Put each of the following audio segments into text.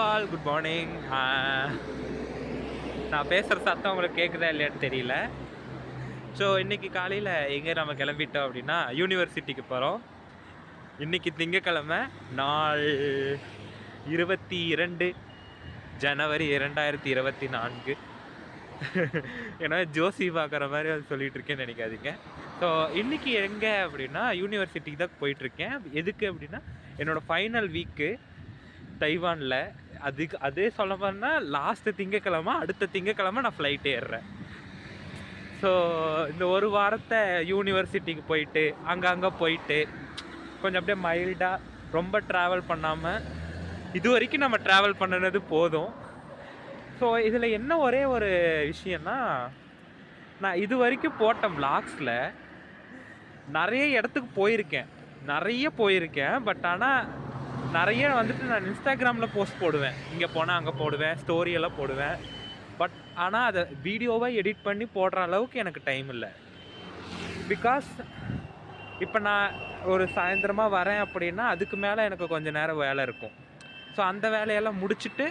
All good morning. நான் பேசுகிற சத்தம் உங்களுக்கு கேட்குதா இல்லையான்னு தெரியல. ஸோ இன்றைக்கி காலையில் எங்கே நம்ம கிளம்பிட்டோம் அப்படின்னா யூனிவர்சிட்டிக்கு போகிறோம். இன்றைக்கி திங்கக்கிழமை, நாள் 22 ஜனவரி 2024. ஏன்னா ஜோசி பார்க்குற மாதிரி அது சொல்லிகிட்டு இருக்கேன்னு நினைக்காதீங்க. ஸோ இன்றைக்கி எங்கே அப்படின்னா யூனிவர்சிட்டிக்கு தான் போயிட்டுருக்கேன். எதுக்கு அப்படின்னா என்னோடய ஃபைனல் வீக்கு தைவானில். அதே சொல்ல போனா லாஸ்ட்டு திங்கக்கிழமை, அடுத்த திங்கக்கிழமை நான் ஃப்ளைட் ஏறுறேன். ஸோ இந்த ஒரு வாரத்தை யூனிவர்சிட்டிக்கு போயிட்டு அங்கே போயிட்டு கொஞ்சம் அப்படியே மைல்டாக ரொம்ப ட்ராவல் பண்ணாமல் இது வரைக்கும் நம்ம ட்ராவல் பண்ணினது போதும். ஸோ இதில் என்ன ஒரே ஒரு விஷயம்னா, நான் இது வரைக்கும் போட்ட விளாக்ஸில் நிறைய இடத்துக்கு போயிருக்கேன். பட் ஆனால் நிறைய வந்துட்டு நான் இன்ஸ்டாகிராமில் போஸ்ட் போடுவேன், இங்கே போனால் அங்கே போடுவேன், ஸ்டோரியெல்லாம் போடுவேன். பட் ஆனால் அதை வீடியோவாக எடிட் பண்ணி போடுற அளவுக்கு எனக்கு டைம் இல்லை. பிகாஸ் இப்போ நான் ஒரு சாயந்தரமாக வரேன் அப்படின்னா அதுக்கு மேலே எனக்கு கொஞ்சம் நேரம் வேலை இருக்கும். ஸோ அந்த வேலையெல்லாம் முடிச்சுட்டு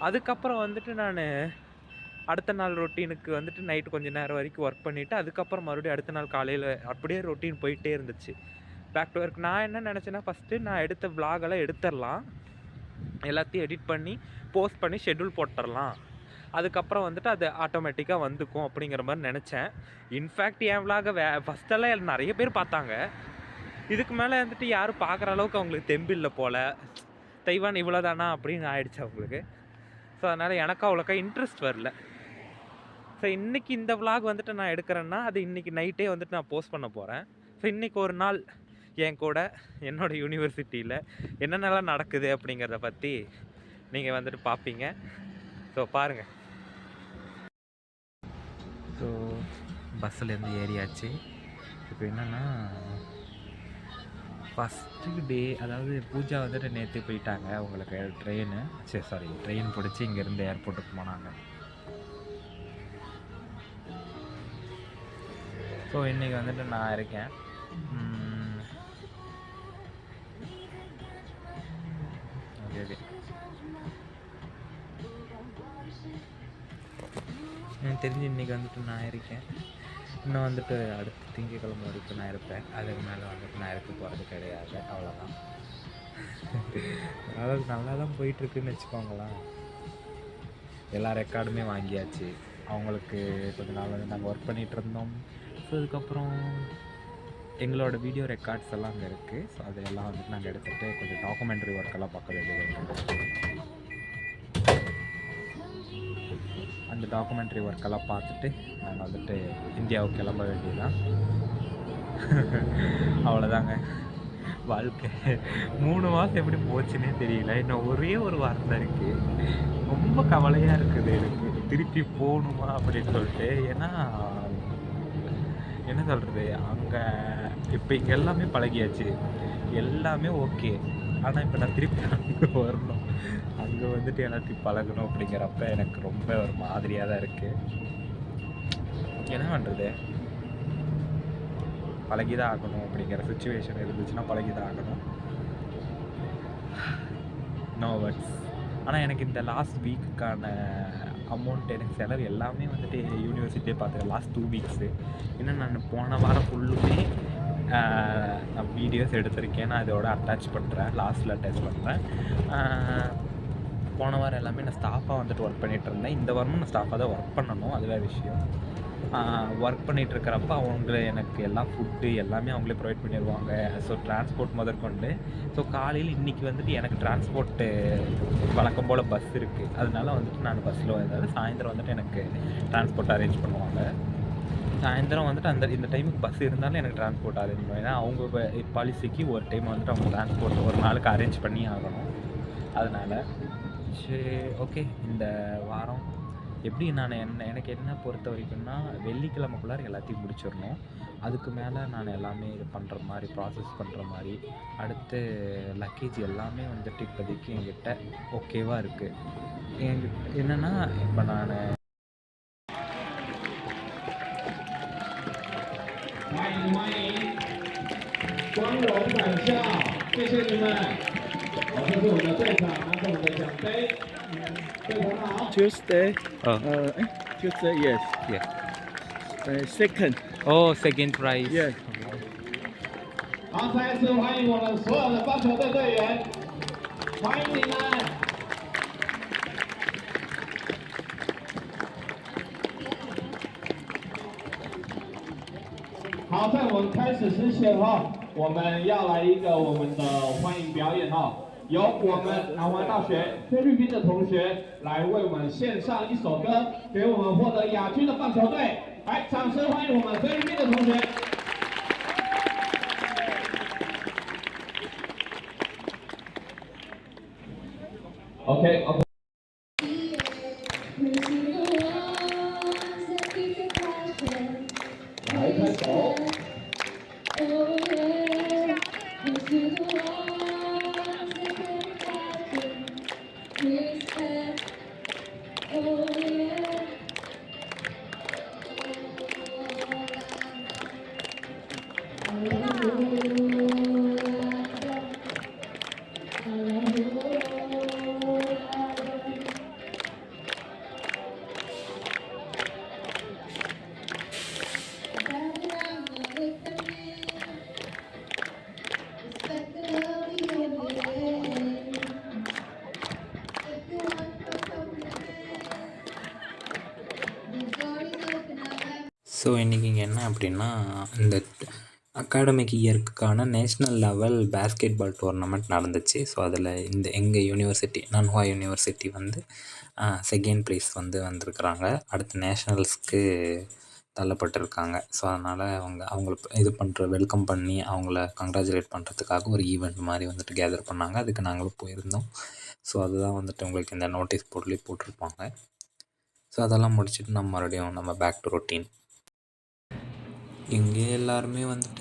அதுக்கப்புறம் வந்துட்டு நான் அடுத்த நாள் ரொட்டீனுக்கு வந்துட்டு நைட்டு கொஞ்சம் நேரம் வரைக்கும் ஒர்க் பண்ணிவிட்டு அதுக்கப்புறம் மறுபடியும் அடுத்த நாள் காலையில் அப்படியே ரொட்டீன் போயிட்டே இருந்துச்சு, பேக் டு ஒர்க். நான் என்ன நினச்சேன்னா, ஃபஸ்ட்டு நான் எடுத்த விளாகெல்லாம் எடுத்துடலாம், எல்லாத்தையும் எடிட் பண்ணி போஸ்ட் பண்ணி ஷெட்யூல் போட்டுடலாம், அதுக்கப்புறம் வந்துட்டு அது ஆட்டோமேட்டிக்காக வந்துக்கும் அப்படிங்கிற மாதிரி நினச்சேன். இன்ஃபேக்ட் என் விளாகை ஃபஸ்ட்டெல்லாம் நிறைய பேர் பார்த்தாங்க. இதுக்கு மேலே வந்துட்டு யாரும் பார்க்குற அளவுக்கு அவங்களுக்கு தெம்பில்லை போல், தைவான் இவ்வளோதானா அப்படின்னு ஆயிடுச்சு அவங்களுக்கு. ஸோ அதனால் எனக்கு அவ்வளோக்கா இன்ட்ரெஸ்ட் வரல. ஸோ இன்றைக்கி இந்த விளாக் வந்துட்டு நான் எடுக்கிறேன்னா அது இன்றைக்கி நைட்டே வந்துட்டு நான் போஸ்ட் பண்ண போகிறேன். ஸோ இன்றைக்கி ஒரு நாள் என் கூட என்னோடய யூனிவர்சிட்டியில் என்னென்னலாம் நடக்குது அப்படிங்கிறத பற்றி நீங்கள் வந்துட்டு பார்ப்பீங்க. ஸோ பாருங்கள். ஸோ பஸ்ஸுலேருந்து ஏறியாச்சு. இப்போ என்னென்னா, ஃபஸ்ட்டு டே, அதாவது பூஜா வந்துட்டு நேற்று போயிட்டாங்க. அவங்களுக்கு ட்ரெயின் பிடிச்சி இங்கேருந்து ஏர்போர்ட்டுக்கு போனாங்க. ஸோ இன்றைக்கி வந்துட்டு நான் இருக்கேன். ஓகே எனக்கு தெரிஞ்சு இன்றைக்கி வந்துட்டு நான் இருக்கேன். இன்னும் வந்துட்டு அடுத்த திங்கக்கிழமை வரைக்கும் நான் இருப்பேன். அதுக்கு மேலே வந்துட்டு நான் இருக்க போகிறது கிடையாது, அவ்வளோதான். அதாவது நல்லா தான் போயிட்டுருக்குன்னு வச்சுக்கோங்களேன். எல்லா ரெக்கார்டுமே வாங்கியாச்சு. அவங்களுக்கு கொஞ்ச நாள் வந்து நாங்கள் ஒர்க் பண்ணிகிட்டு இருந்தோம். ஸோ அதுக்கப்புறம் எங்களோட வீடியோ ரெக்கார்ட்ஸ் எல்லாம் அங்கே இருக்குது. ஸோ அதையெல்லாம் வந்துட்டு நாங்கள் எடுத்துகிட்டு கொஞ்சம் டாக்குமெண்ட்ரி ஒர்க்கெல்லாம் பார்க்க வேண்டியது இருக்குது. அந்த டாக்குமெண்ட்ரி ஒர்க்கெல்லாம் பார்த்துட்டு நாங்கள் வந்துட்டு இந்தியாவுக்கு கிளம்ப வேண்டியதுதான். அவ்வளோதாங்க வாழ்க்கை. 3 மாதம் எப்படி போச்சுன்னே தெரியல. இன்னும் ஒரே ஒரு வாரம் தான் இருக்குது. ரொம்ப கவலையாக இருக்குது எனக்கு, திருப்பி போகணுமா அப்படின்னு சொல்லிட்டு. ஏன்னா என்ன சொல்கிறது, அங்கே இப்போ இங்கே எல்லாமே பழகியாச்சு, எல்லாமே ஓகே. ஆனால் இப்போ நான் திருப்பி அங்கே வரணும், அங்கே வந்துட்டு எல்லாத்தையும் பழகணும் அப்படிங்கிறப்ப எனக்கு ரொம்ப ஒரு மாதிரியாக தான் இருக்குது. என்ன பண்ணுறது, பழகிதான் ஆகணும் அப்படிங்கிற சுச்சுவேஷன் இருந்துச்சுன்னா பழகிதான் ஆகணும். No words. ஆனால் எனக்கு இந்த லாஸ்ட் வீக்குக்கான அமௌண்ட், எனக்கு செலவு எல்லாமே வந்துட்டு யூனிவர்சிட்டியே பார்த்துருக்கேன். லாஸ்ட் 2 வீக்ஸு இன்னும் நான் போன வாரம் ஃபுல்லுமே நான் வீடியோஸ் எடுத்திருக்கேன். நான் இதோட அட்டாச் பண்ணுறேன், லாஸ்ட்டில் அட்டாச் பண்ணுறேன். போன வாரம் எல்லாமே நான் ஸ்டாஃபாக வந்துட்டு ஒர்க் பண்ணிகிட்டு இருந்தேன். இந்த வாரமும் நான் ஸ்டாஃபாக தான் ஒர்க் பண்ணணும், அது வேறு விஷயம். ஒர்க் பண்ணிகிட்ருக்கிறப்ப அவங்களே எனக்கு எல்லாம் ஃபுட்டு எல்லாமே அவங்களே ப்ரொவைட் பண்ணிடுவாங்க. ஸோ டிரான்ஸ்போர்ட் முதற்கொண்டு. ஸோ காலையில் இன்றைக்கி வந்துட்டு எனக்கு டிரான்ஸ்போர்ட்டு வழக்கம் போல் பஸ் இருக்குது. அதனால வந்துட்டு நான் பஸ்ஸில் வந்தாலும் சாயந்தரம் வந்துட்டு எனக்கு டிரான்ஸ்போர்ட் அரேஞ்ச் பண்ணுவாங்க. சாயந்தரம் வந்துட்டு இந்த டைமுக்கு பஸ் இருந்தாலும் எனக்கு டிரான்ஸ்போர்ட் அரேஞ்ச் பண்ணுவாங்க. ஏன்னா அவங்க பாலிசிக்கு ஒரு டைம் வந்துட்டு அவங்க டிரான்ஸ்போர்ட் ஒரு நாளுக்கு அரேஞ்ச் பண்ணி ஆகணும். அதனால் சரி ஓகே. இந்த வாரம் எப்படி எனக்கு என்ன பொறுத்த வரைக்கும்னா, வெள்ளிக்கிழமைக்குள்ளார எல்லாத்தையும் முடிச்சிடணும். அதுக்கு மேலே நான் எல்லாமே இது பண்ணுற மாதிரி, ப்ராசஸ் பண்ணுற மாதிரி. அடுத்து லக்கேஜ் எல்லாமே வந்துட்டு இப்போதைக்கு என்கிட்ட ஓகேவாக இருக்குது. என்கிட்ட என்னென்னா, இப்போ நான் 光荣返校，谢谢你们。好，这是我们的队长拿着我们的奖杯。Tuesday. Oh. Tuesday, yes. Yeah. Second. Oh, second prize. Yes. 好，再一次欢迎我们所有的棒球队队员，欢迎你们。好，在我们开始之前哈，我们要来一个我们的欢迎表演哈，由我们南华大学菲律宾的同学来为我们献上一首歌，给我们获得亚军的棒球队。来，掌声欢迎我们菲律宾的同学。OK。来，开手。ஸோ இன்றைக்கி இங்கே என்ன அப்படின்னா இந்த அகாடமிக் இயர்க்கான national level basketball tournament நடந்துச்சு. ஸோ அதில் எங்கள் யூனிவர்சிட்டி நன்ஹுவா யூனிவர்சிட்டி வந்து செகண்ட் ப்ரைஸ் வந்திருக்குறாங்க. அடுத்து நேஷ்னல்ஸ்க்கு தள்ளப்பட்டிருக்காங்க. ஸோ அதனால் அவங்கள இது வெல்கம் பண்ணி அவங்கள கங்க்ராச்சுலேட் பண்ணுறதுக்காக ஒரு ஈவெண்ட் மாதிரி கேதர் பண்ணாங்க. அதுக்கு நாங்களும் போயிருந்தோம். ஸோ அதுதான் உங்களுக்கு இந்த நோட்டீஸ் போர்ட்லேயே போட்டிருப்பாங்க. ஸோ அதெல்லாம் முடிச்சுட்டு நம்ம பேக் டு ரொட்டீன். இங்கே எல்லாருமே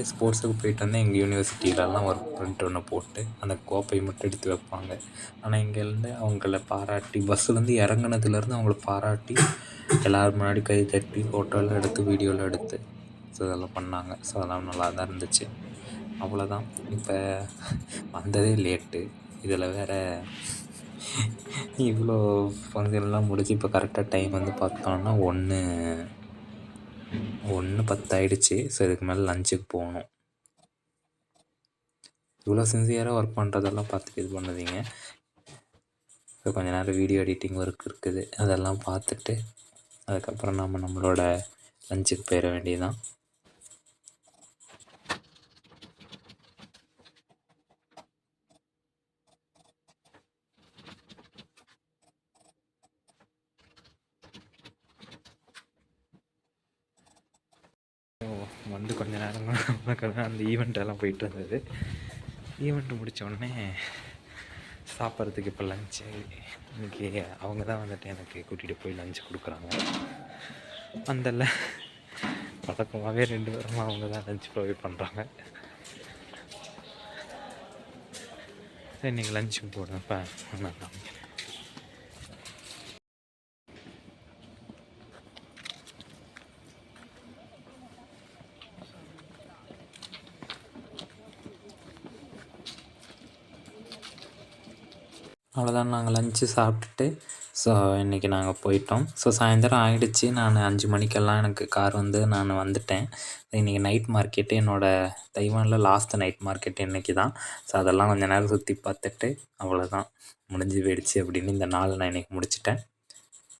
ஸ்போர்ட்ஸுக்கு போயிட்டு வந்து எங்கள் யூனிவர்சிட்டியிலலாம் ஒரு பிரிண்ட் ஒன்று போட்டு அந்த கோப்பையை மட்டும் எடுத்து வைப்பாங்க. ஆனால் இங்கேருந்து அவங்கள பாராட்டி பஸ்ஸுலேருந்து இறங்குனதுலேருந்து அவங்கள பாராட்டி எல்லோரும் முன்னாடி கை தட்டி ஃபோட்டோலாம் எடுத்து வீடியோலாம் எடுத்து ஸோ இதெல்லாம் பண்ணாங்க. ஸோ அதெல்லாம் நல்லா தான் இருந்துச்சு. அவ்வளோதான். இப்போ வந்ததே லேட்டு, இதில் வேறு இவ்வளோ ஃபங்க்ஷன்லாம் முடிச்சு இப்போ கரெக்டாக டைம் பார்த்தோன்னா 1:10 ஆகிடுச்சு. ஸோ இதுக்கு மேலே லஞ்சுக்கு போகணும். இவ்வளோ சின்சியராக ஒர்க் பண்ணுறதெல்லாம் பார்த்துட்டு இது பண்ணுவீங்க. ஸோ கொஞ்சம் நேரம் வீடியோ எடிட்டிங் ஒர்க் இருக்குது, அதெல்லாம் பார்த்துட்டு அதுக்கப்புறம் நம்மளோட லஞ்சுக்கு போயிட வேண்டியதுதான். கொஞ்ச நேரம் அந்த ஈவெண்ட்டெல்லாம் போயிட்டு இருந்தது. ஈவெண்ட்டு முடித்த உடனே சாப்பிட்றதுக்கு இப்போ லஞ்சு இன்றைக்கி அவங்க தான் எனக்கு கூட்டிகிட்டு போய் லஞ்சு கொடுக்குறாங்க. அந்தல்ல பழக்கமாகவே 2 வாரமாக அவங்க தான் லஞ்ச் ப்ரொவைட் பண்ணுறாங்க. இன்றைக்கி லஞ்சுக்கு போடுறப்ப நல்லா அவ்வளோதான். நாங்கள் லஞ்சு சாப்பிட்டுட்டு ஸோ இன்றைக்கி நாங்கள் போயிட்டோம். ஸோ சாயந்தரம் ஆகிடுச்சு. நான் 5 மணிக்கெல்லாம் எனக்கு கார் நான் வந்துட்டேன். இன்றைக்கி நைட் மார்க்கெட்டு என்னோடய தைவானில் லாஸ்ட்டு நைட் மார்க்கெட்டு இன்றைக்கி தான். ஸோ அதெல்லாம் கொஞ்சம் நேரம் சுற்றி பார்த்துட்டு அவ்வளோதான் முடிஞ்சு போயிடுச்சு அப்படின்னு இந்த நாள் நான் இன்றைக்கி முடிச்சிட்டேன்.